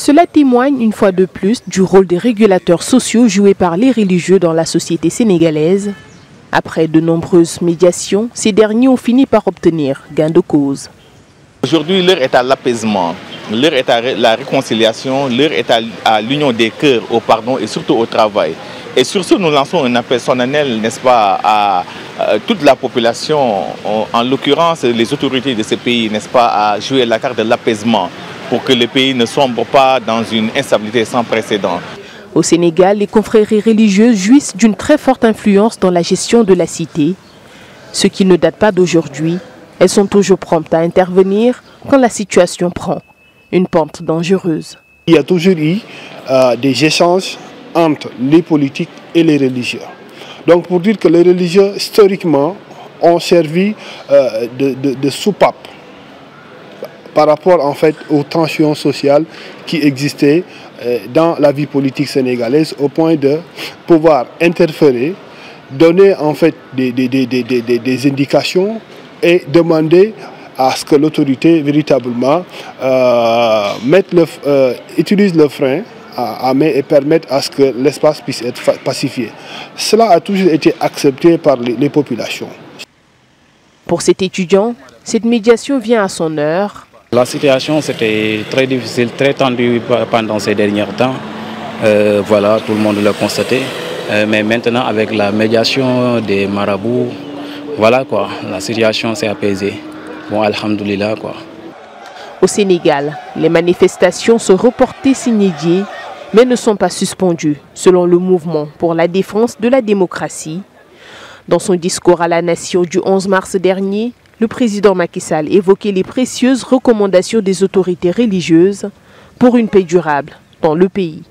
Cela témoigne une fois de plus du rôle des régulateurs sociaux joués par les religieux dans la société sénégalaise. Après de nombreuses médiations, ces derniers ont fini par obtenir gain de cause. Aujourd'hui, l'heure est à l'apaisement, l'heure est à la réconciliation, l'heure est à l'union des cœurs, au pardon et surtout au travail. Et sur ce, nous lançons un appel solennel, n'est-ce pas, à toute la population, en l'occurrence les autorités de ce pays, n'est-ce pas, à jouer la carte de l'apaisement pour que le pays ne sombre pas dans une instabilité sans précédent. Au Sénégal, les confréries religieuses jouissent d'une très forte influence dans la gestion de la cité, ce qui ne date pas d'aujourd'hui. Elles sont toujours promptes à intervenir quand la situation prend une pente dangereuse. Il y a toujours eu des échanges entre les politiques et les religieux. Donc pour dire que les religieux, historiquement, ont servi de soupape par rapport en fait aux tensions sociales qui existaient dans la vie politique sénégalaise au point de pouvoir interférer, donner en fait des indications et demander à ce que l'autorité véritablement utilise le frein à main et permette à ce que l'espace puisse être pacifié. Cela a toujours été accepté par les populations. Pour cet étudiant, cette médiation vient à son heure. La situation c'était très difficile, très tendue pendant ces derniers temps. Voilà, tout le monde l'a constaté. Mais maintenant, avec la médiation des marabouts, voilà quoi, la situation s'est apaisée. Bon, alhamdoulilah quoi. Au Sénégal, les manifestations sont reportées sine die, mais ne sont pas suspendues, selon le mouvement pour la défense de la démocratie. Dans son discours à la nation du 11 mars dernier, le président Macky Sall évoquait les précieuses recommandations des autorités religieuses pour une paix durable dans le pays.